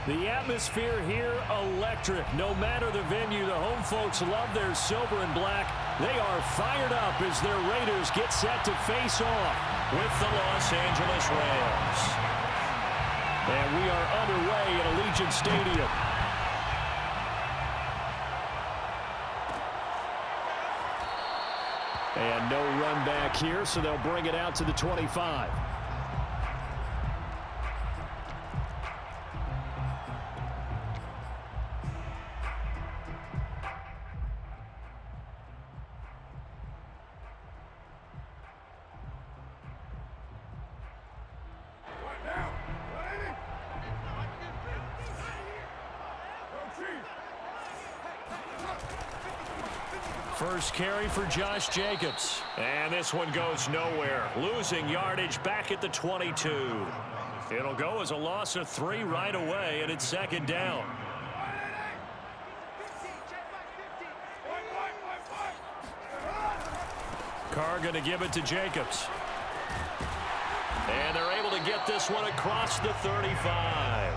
The atmosphere here, electric. No matter the venue, the home folks love their silver and black. They are fired up as their Raiders get set to face off with the Los Angeles Rams. And we are underway at Allegiant Stadium. And no run back here, so they'll bring it out to the 25. First carry for Josh Jacobs. And this one goes nowhere. Losing yardage back at the 22. It'll go as a loss of 3 right away, and it's second down. Carr going to give it to Jacobs. And they're able to get this one across the 35.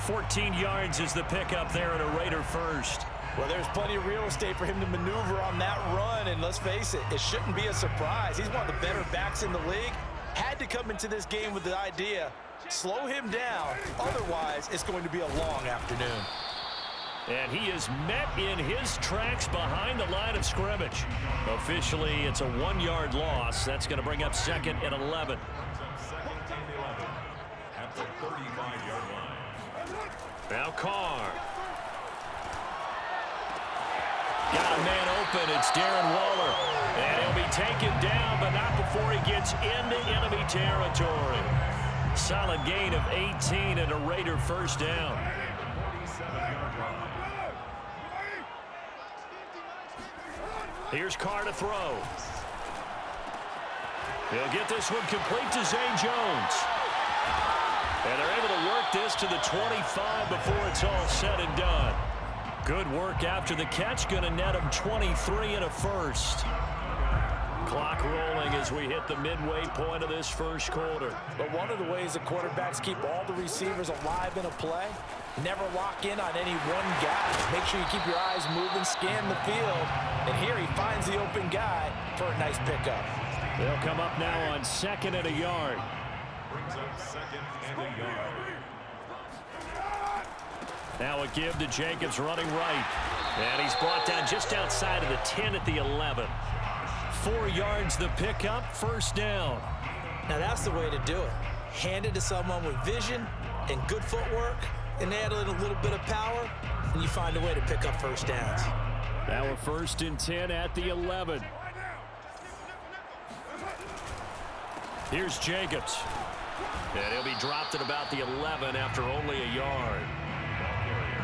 14 yards is the pickup there at a Raider first. Well, there's plenty of real estate for him to maneuver on that run, and let's face it, it shouldn't be a surprise. He's one of the better backs in the league. Had to come into this game with the idea, slow him down, otherwise it's going to be a long afternoon. And he is met in his tracks behind the line of scrimmage. Officially, it's a 1-yard loss. That's going to bring up second and 11. At the 35-yard line. Now Carr. Got a man open. It's Darren Waller. And he'll be taken down, but not before he gets into enemy territory. Solid gain of 18 and a Raider first down. Here's Carr to throw. He'll get this one complete to Zay Jones. And they're able to work this to the 25 before it's all said and done. Good work after the catch. Going to net him 23 and a first. Clock rolling as we hit the midway point of this first quarter. But one of the ways the quarterbacks keep all the receivers alive in a play, never lock in on any one guy. Make sure you keep your eyes moving, scan the field. And here he finds the open guy for a nice pickup. They'll come up now on second and a yard. Brings up second and a yard. Now a give to Jacobs running right. And he's brought down just outside of the 10 at the 11. 4 yards the pickup, first down. Now that's the way to do it. Hand it to someone with vision and good footwork, and add a little bit of power, and you find a way to pick up first downs. Now a first and 10 at the 11. Here's Jacobs. And he'll be dropped at about the 11 after only a yard.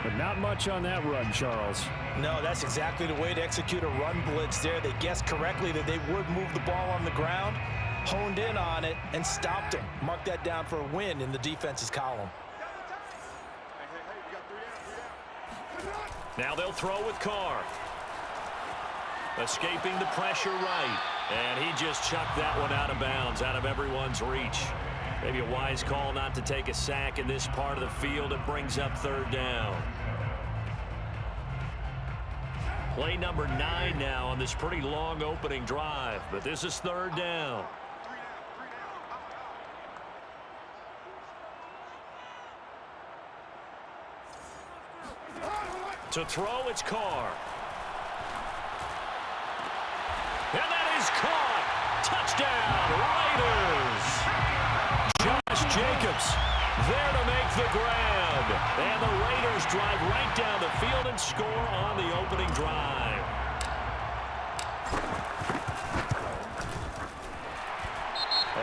But not much on that run, Charles. No, that's exactly the way to execute a run blitz there. They guessed correctly that they would move the ball on the ground, honed in on it, and stopped him. Mark that down for a win in the defense's column. Now they'll throw with Carr. Escaping the pressure right. And he just chucked that one out of bounds, out of everyone's reach. Maybe a wise call not to take a sack in this part of the field. It brings up third down. Play number 9 now on this pretty long opening drive. But this is third down. To throw, it's Carr. And that is caught. Touchdown, Raiders. Josh Jacobs there to make the grab. And the Raiders drive right down the field and score on the opening drive.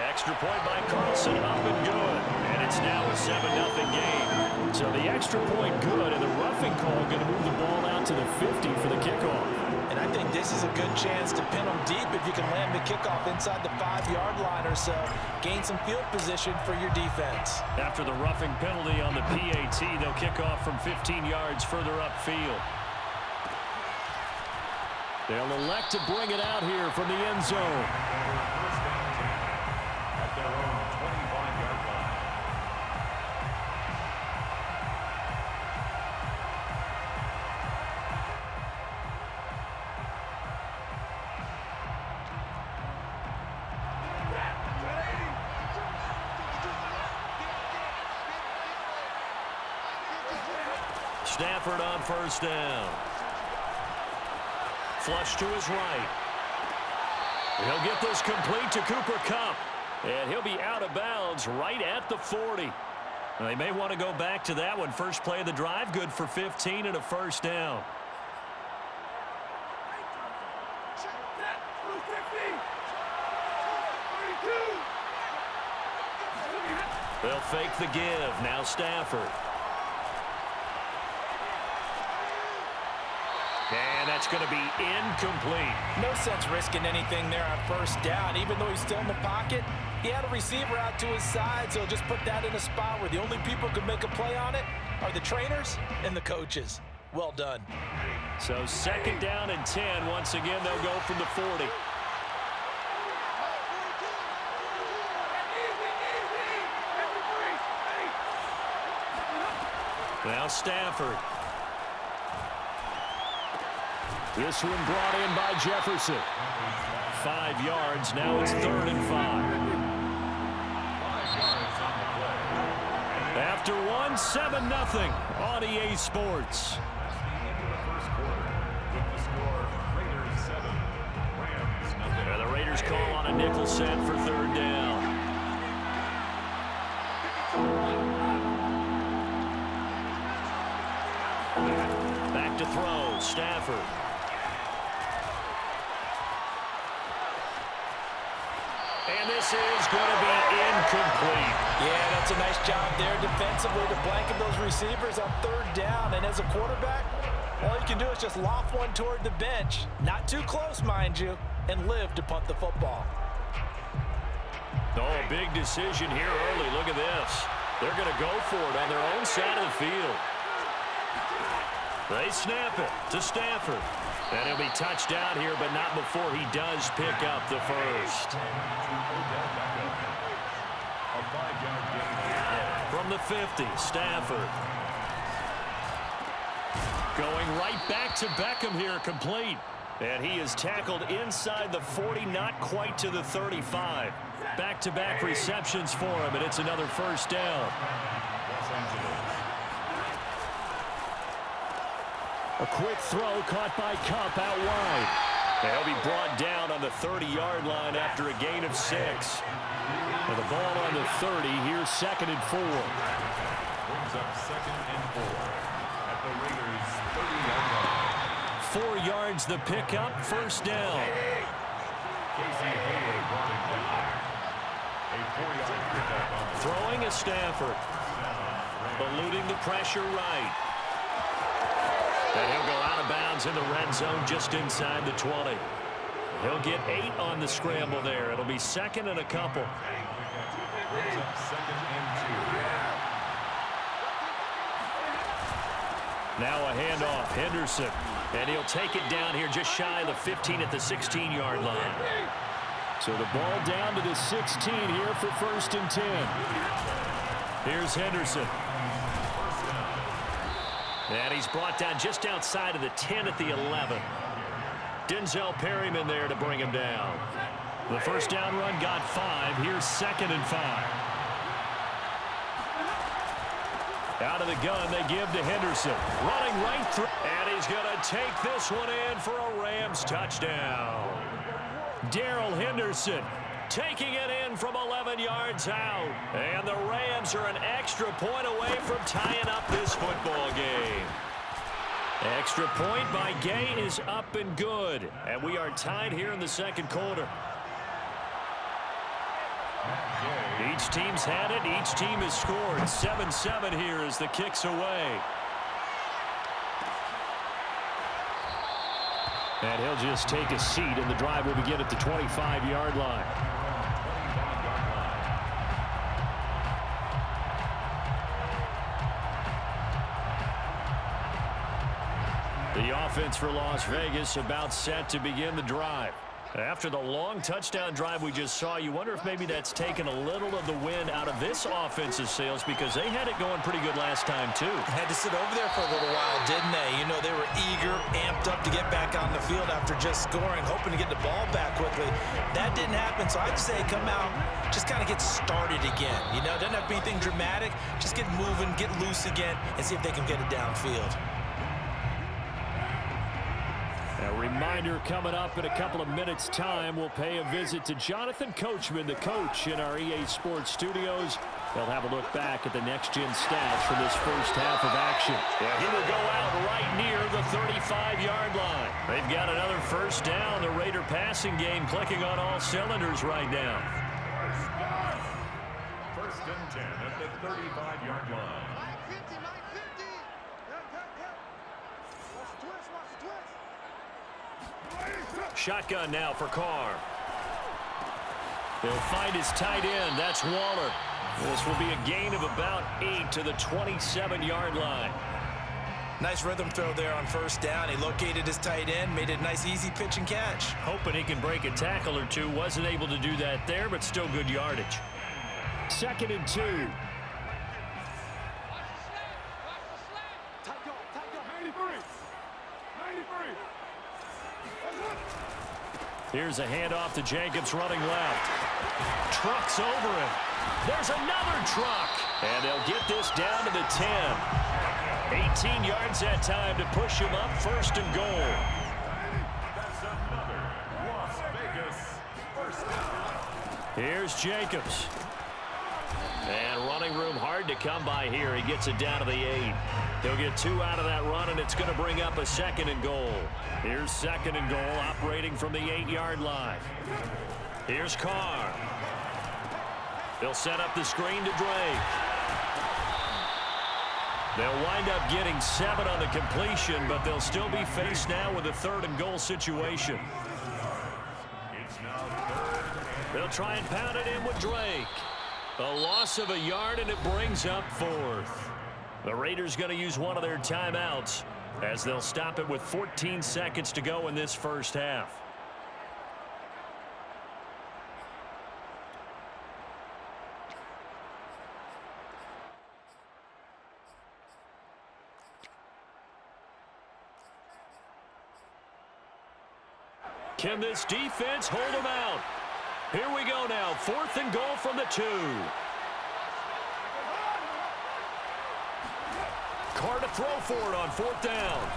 Extra point by Carlson, up and good. And it's now a 7-0 game. So the extra point good, and the roughing call going to move the ball out to the 50 for the kickoff. And I think this is a good chance to pin them deep if you can land the kickoff inside the 5-yard line or so. Gain some field position for your defense. After the roughing penalty on the PAT, they'll kick off from 15 yards further upfield. They'll elect to bring it out here from the end zone. At their own 25-yard line. Stafford on first down. Flush to his right. He'll get this complete to Cooper Kupp. And he'll be out of bounds right at the 40. Now, they may want to go back to that one. First play of the drive, good for 15 and a first down. They'll fake the give. Now Stafford. And that's going to be incomplete. No sense risking anything there on first down. Even though he's still in the pocket, he had a receiver out to his side, so just put that in a spot where the only people who can make a play on it are the trainers and the coaches. Well done. So second down and 10. Once again, they'll go from the 40. Now Stafford. This one brought in by Jefferson. 5 yards. Now it's 3rd and 5. After 7-0 on EA Sports. And the Raiders call on a nickel set for 3rd down. Back to throw. Stafford. And this is going to be incomplete. Yeah, that's a nice job there defensively to blanket those receivers on 3rd down. And as a quarterback, all you can do is just loft one toward the bench. Not too close, mind you, and live to punt the football. Oh, a big decision here early. Look at this. They're going to go for it on their own side of the field. They snap it to Stafford. And he'll be touched down here, but not before he does pick up the first. From the 50, Stafford. Going right back to Beckham here, complete. And he is tackled inside the 40, not quite to the 35. Back-to-back receptions for him, and it's another first down. A quick throw caught by Kupp out wide. He'll be brought down on the 30-yard line after a gain of 6. And the ball on the 30, here's 2nd and 4. Brings up 2nd and 4 at the Raiders' 30-yard line. 4 yards the pickup, first down. Casey Hayward brought it down. A 4-yard pickup on the Throwing a Stafford. Eluding the pressure right. And he'll go out of bounds in the red zone just inside the 20. He'll get 8 on the scramble there. It'll be 2nd and a couple. brings up 2nd and 2. Now a handoff, Henderson. And he'll take it down here just shy of the 15 at the 16-yard line. So the ball down to the 16 here for 1st and 10. Here's Henderson. And he's brought down just outside of the 10 at the 11. Denzel Perryman there to bring him down. The first down run got 5. Here's 2nd and 5. Out of the gun, they give to Henderson. Running right through. And he's going to take this one in for a Rams touchdown. Darrell Henderson taking it in from 11 yards out. And the Rams are an extra point away from tying up this football game. Extra point by Gay is up and good. And we are tied here in the second quarter. Each team's had it. Each team has scored. 7-7 here as the kick's away. And he'll just take a seat, and the drive will begin at the 25-yard line. The offense for Las Vegas about set to begin the drive. After the long touchdown drive we just saw, you wonder if maybe that's taken a little of the wind out of this offense's sails because they had it going pretty good last time, too. Had to sit over there for a little while, didn't they? You know, they were eager, amped up to get back on the field after just scoring, hoping to get the ball back quickly. That didn't happen, so I'd say come out, just kind of get started again. You know, doesn't have to be anything dramatic. Just get moving, get loose again, and see if they can get it downfield. A reminder coming up in a couple of minutes' time. We'll pay a visit to Jonathan Coachman, the coach in our EA Sports studios. They'll have a look back at the next-gen stats from this first half of action. Yeah, he will go out right near the 35-yard line. They've got another first down. The Raider passing game clicking on all cylinders right now. First and 10 at the 35-yard line. Shotgun now for Carr. They'll find his tight end. That's Waller. This will be a gain of about 8 to the 27-yard line. Nice rhythm throw there on first down. He located his tight end, made it a nice, easy pitch and catch. Hoping he can break a tackle or two. Wasn't able to do that there, but still good yardage. 2nd and 2. Here's a handoff to Jacobs running left. Trucks over him. There's another truck. And they'll get this down to the 10. 18 yards that time to push him up, 1st and goal. That's another Las Vegas first down. Here's Jacobs. And running room hard to come by here. He gets it down to the 8. He'll get 2 out of that run, and it's going to bring up a 2nd and goal. Here's 2nd and goal, operating from the 8-yard line. Here's Carr. They'll set up the screen to Drake. They'll wind up getting 7 on the completion, but they'll still be faced now with a 3rd and goal situation. It's now 3rd. They'll try and pound it in with Drake. A loss of a yard, and it brings up 4th. The Raiders going to use one of their timeouts as they'll stop it with 14 seconds to go in this first half. Can this defense hold them out? Here we go now. 4th and goal from the 2. Carr to throw for it on 4th down.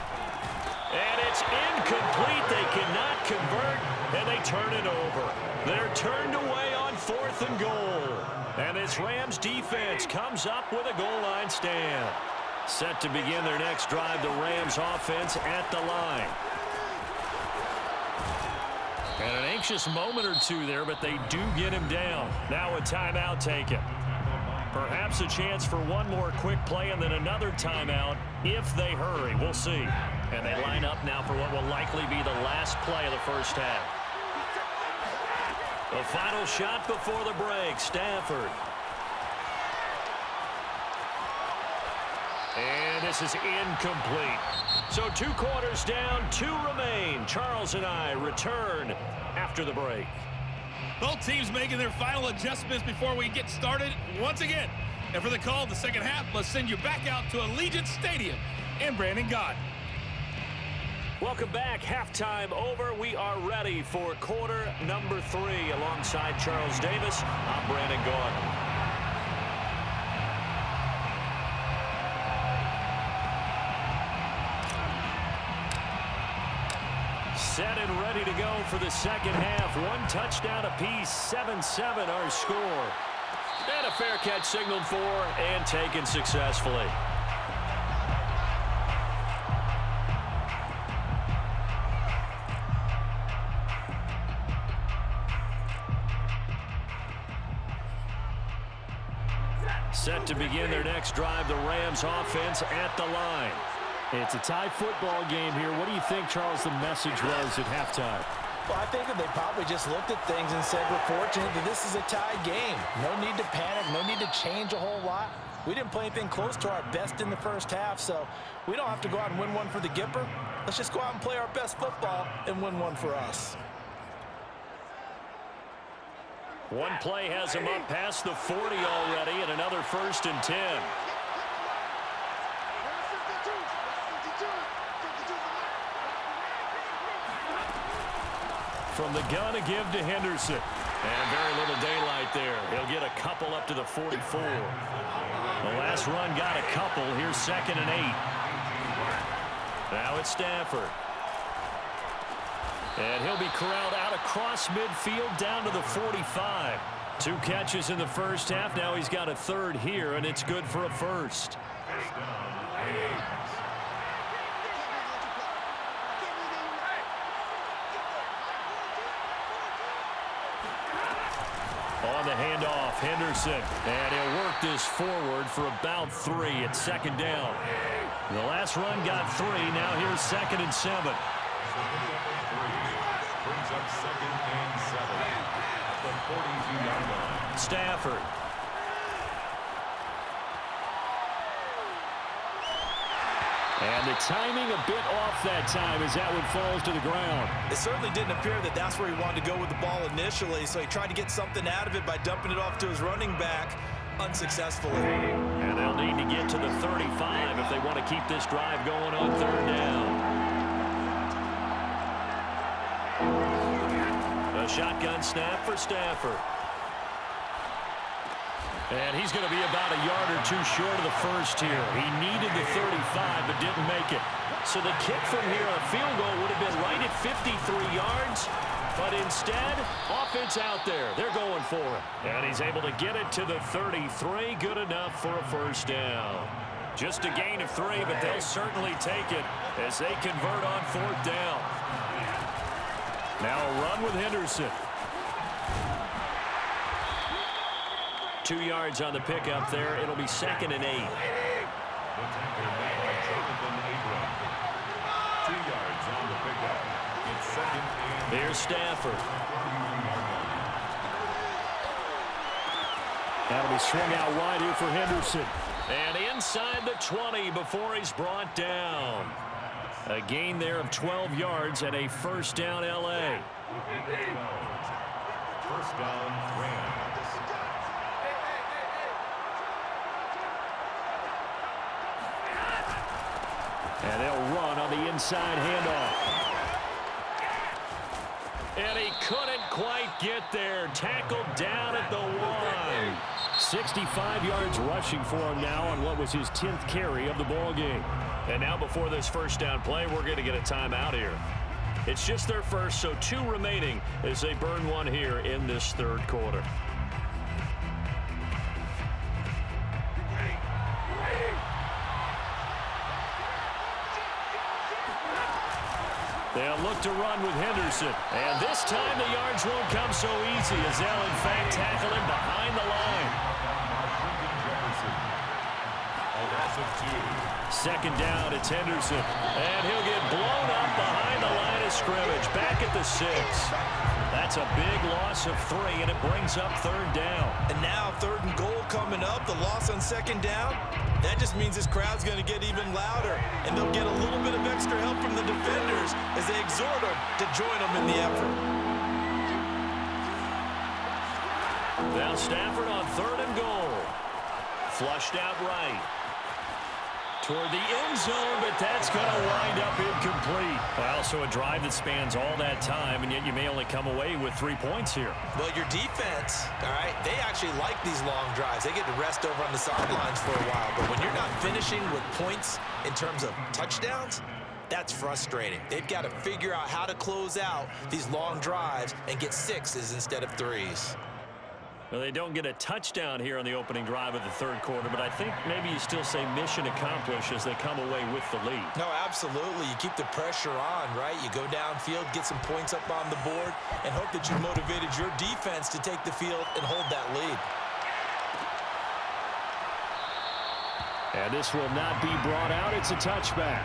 And it's incomplete. They cannot convert, and they turn it over. They're turned away on 4th and goal. And this Rams defense comes up with a goal line stand. Set to begin their next drive, the Rams offense at the line. And an anxious moment or two there, but they do get him down. Now a timeout taken. Perhaps a chance for one more quick play and then another timeout if they hurry. We'll see. And they line up now for what will likely be the last play of the first half. The final shot before the break, Stafford. And this is incomplete. So 2 quarters down, 2 remain. Charles and I return after the break. Both teams making their final adjustments before we get started once again. And for the call of the second half, let's send you back out to Allegiant Stadium in Brandon Gott. Welcome back. Halftime over. We are ready for quarter number 3. Alongside Charles Davis, I'm Brandon Gott. Set and ready to go for the second half. 1 touchdown apiece, 7-7 our score. And a fair catch signaled for and taken successfully. Set to begin their next drive, the Rams offense at the line. It's a tie football game here. What do you think, Charles, the message was at halftime? Well, I think that they probably just looked at things and said, we're fortunate that this is a tie game. No need to panic, no need to change a whole lot. We didn't play anything close to our best in the first half, so we don't have to go out and win one for the Gipper. Let's just go out and play our best football and win one for us. One play has him up past the 40 already, and another 1st and 10. From the gun, a give to Henderson. And very little daylight there. He'll get a couple up to the 44. The last run got a couple. Here's 2nd and 8. Now it's Stafford. And he'll be corralled out across midfield down to the 45. 2 catches in the first half. Now he's got a 3rd here, and it's good for a 1st. On the handoff, Henderson. And he'll work this forward for about 3 at 2nd down. The last run got 3. Now here's 2nd and 7. Brings up 2nd and 7 at the 42-yard line. Stafford. And the timing a bit off that time as that one falls to the ground. It certainly didn't appear that that's where he wanted to go with the ball initially, so he tried to get something out of it by dumping it off to his running back unsuccessfully. And they'll need to get to the 35 if they want to keep this drive going on 3rd down. A shotgun snap for Stafford. And he's going to be about a yard or 2 short of the 1st here. He needed the 35 but didn't make it. So the kick from here, a field goal, would have been right at 53 yards. But instead, offense out there. They're going for it. And he's able to get it to the 33. Good enough for a 1st down. Just a gain of 3, but they'll certainly take it as they convert on 4th down. Now a run with Henderson. 2 yards on the pickup there. It'll be 2nd and 8. The tackle made by Jonathan Abram. 2 yards on the pickup. It's 2nd and 8. Here's Stafford. That'll be swung out wide here for Henderson. And inside the 20 before he's brought down. A gain there of 12 yards and a 1st down L.A. 1st down Rams. And they'll run on the inside handoff. And he couldn't quite get there. Tackled down at the 1. 65 yards rushing for him now on what was his 10th carry of the ball game. And now before this 1st down play, we're going to get a timeout here. It's just their 1st, so 2 remaining as they burn 1 here in this 3rd quarter. They'll look to run with Henderson. And this time the yards won't come so easy as they'll in fact tackle him behind the line. A loss of 2. 2nd down, it's Henderson. And he'll get blown up behind the line of scrimmage. Back at the 6. That's a big loss of 3, and it brings up 3rd down. And now 3rd and goal coming up. The loss on 2nd down. That just means this crowd's going to get even louder. And they'll get a little bit of extra help from the defenders as they exhort them to join them in the effort. Now Stafford on 3rd and goal. Flushed out right. Toward the end zone, but that's going to wind up incomplete. Well, so a drive that spans all that time, and yet you may only come away with 3 points here. Well, your defense, all right, they actually like these long drives. They get to rest over on the sidelines for a while. But when you're not finishing with points in terms of touchdowns, that's frustrating. They've got to figure out how to close out these long drives and get 6s instead of 3s. Well, they don't get a touchdown here on the opening drive of the 3rd quarter, but I think maybe you still say mission accomplished as they come away with the lead. No, absolutely. You keep the pressure on, right? You go downfield, get some points up on the board, and hope that you motivated your defense to take the field and hold that lead. And this will not be brought out. It's a touchback.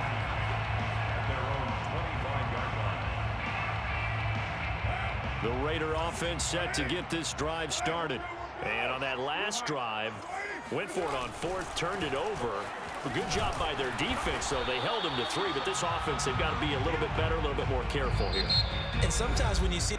The Raider offense set to get this drive started. And on that last drive, went for it on 4th, turned it over. A good job by their defense, though. They held them to 3, but this offense, they've got to be a little bit better, a little bit more careful here. And sometimes when you see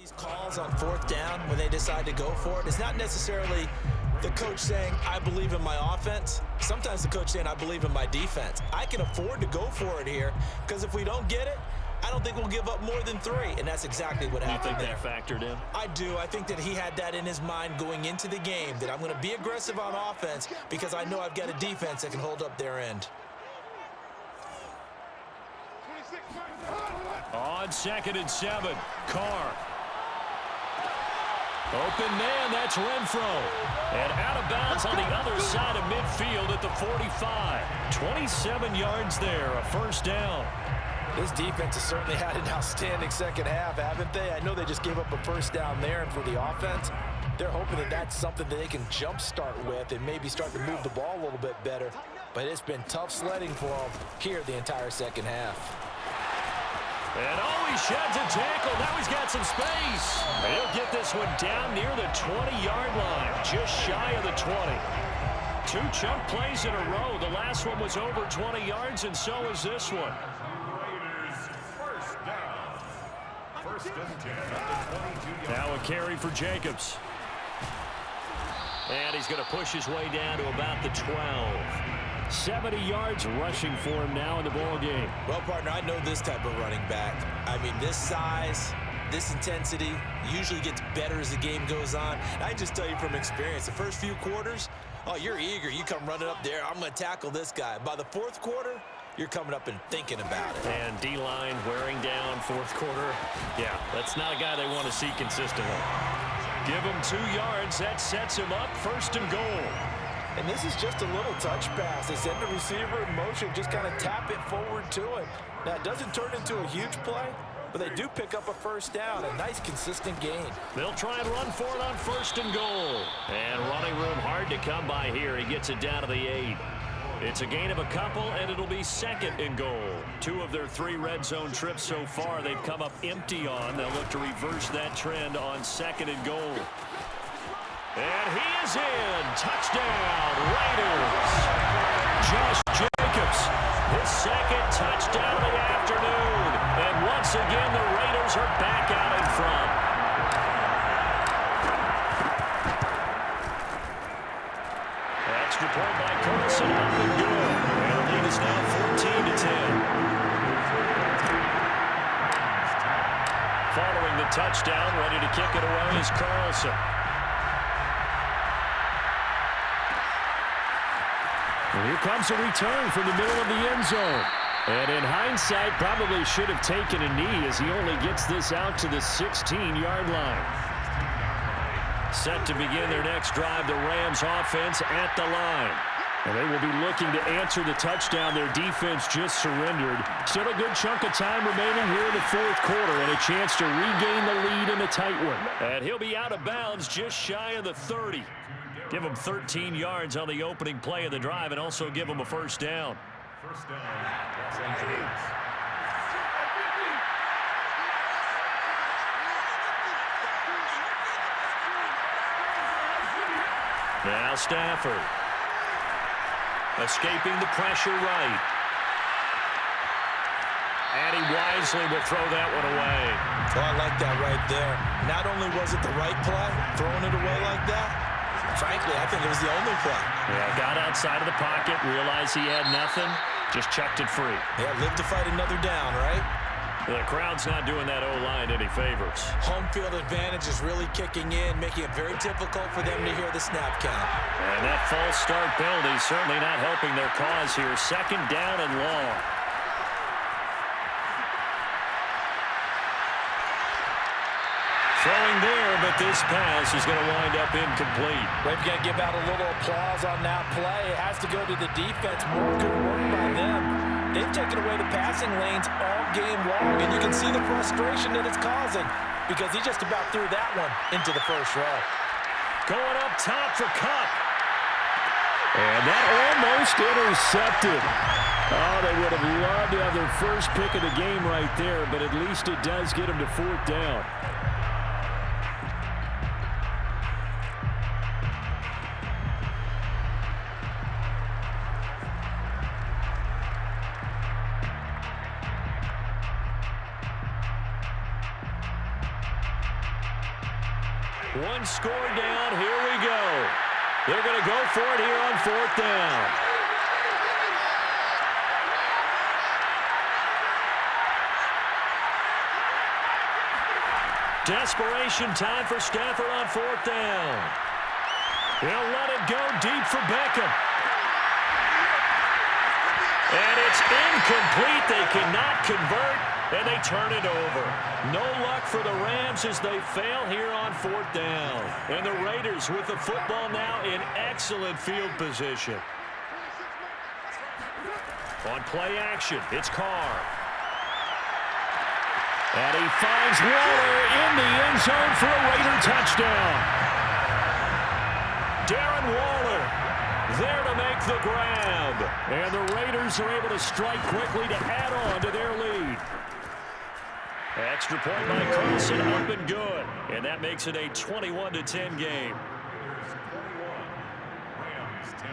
these calls on fourth down when they decide to go for it, it's not necessarily the coach saying, I believe in my offense. Sometimes the coach saying, I believe in my defense. I can afford to go for it here because if we don't get it, I don't think we'll give up more than 3, and that's exactly what happened there. You think that factored in? I do. I think that he had that in his mind going into the game, that I'm going to be aggressive on offense because I know I've got a defense that can hold up their end. On 2nd and 7, Carr. Open man, that's Renfro. And out of bounds on the other side of midfield at the 45. 27 yards there, a first down. This defense has certainly had an outstanding second half, haven't they? I know they just gave up a first down there, and for the offense, they're hoping that that's something that they can jumpstart with and maybe start to move the ball a little bit better. But it's been tough sledding for them here the entire second half. And he sheds a tackle. Now he's got some space. He'll get this one down near the 20-yard line, just shy of the 20. 2 chunk plays in a row. The last one was over 20 yards, and so is this one. First and 10 at the 22-yard. Now a carry for Jacobs. And he's going to push his way down to about the 12. 70 yards rushing for him now in the ball game. Well, partner, I know this type of running back. I mean, this size, this intensity usually gets better as the game goes on. I just tell you from experience, the first few quarters, oh, you're eager. You come running up there. I'm going to tackle this guy. By the fourth quarter, you're coming up and thinking about it. And D-line wearing down fourth quarter. Yeah, that's not a guy they want to see consistently. Give him 2 yards. That sets him up 1st and goal. And this is just a little touch pass. They send the receiver in motion, just kind of tap it forward to him. Now, it doesn't turn into a huge play, but they do pick up a first down, a nice, consistent gain. They'll try and run for it on 1st and goal. And running room hard to come by here. He gets it down to the 8. It's a gain of a couple, and it'll be 2nd and goal. 2 of their 3 red zone trips so far, they've come up empty on. They'll look to reverse that trend on 2nd and goal. And he is in. Touchdown, Raiders. Josh Jacobs, his 2nd touchdown of the afternoon. And once again, the Raiders are back out in front. Extra point by Carlson, up and good. And the lead is now 14-10. Following the touchdown, ready to kick it away is Carlson. And here comes a return from the middle of the end zone. And in hindsight, probably should have taken a knee as he only gets this out to the 16-yard line. Set to begin their next drive, the Rams offense at the line. And they will be looking to answer the touchdown their defense just surrendered. Still a good chunk of time remaining here in the fourth quarter and a chance to regain the lead in a tight one. And he'll be out of bounds just shy of the 30. Give him 13 yards on the opening play of the drive and also give him a first down. First down, Los Angeles. Now Stafford. Escaping the pressure right. And he wisely will throw that one away. Oh, I like that right there. Not only was it the right play, throwing it away like that, frankly, I think it was the only play. Yeah, got outside of the pocket, realized he had nothing, just chucked it free. Yeah, live to fight another down, right? The crowd's not doing that O-line any favors. Home field advantage is really kicking in, making it very difficult for them to hear the snap count. And that false start penalty certainly not helping their cause here. 2nd down and long. Throwing there, but this pass is going to wind up incomplete. They've got to give out a little applause on that play. It has to go to the defense. More good work by them. They've taken away the passing lanes all game long, and you can see the frustration that it's causing because he just about threw that one into the first row. Going up top for Kupp. And that almost intercepted. Oh, they would have loved to have their first pick of the game right there, but at least it does get them to 4th down. One score down. Here we go. They're going to go for it here on 4th down. Desperation time for Stafford on 4th down. He'll let it go deep for Beckham. And it's incomplete. They cannot convert, and they turn it over. No luck for the Rams as they fail here on 4th down. And the Raiders with the football now in excellent field position. On play action, it's Carr. And he finds Waller in the end zone for a Raider touchdown. Darren Waller there to make the grab. And the Raiders are able to strike quickly to add on to their lead. Extra point by Carlson, up and good. And that makes it a 21-10 game. Rams 10.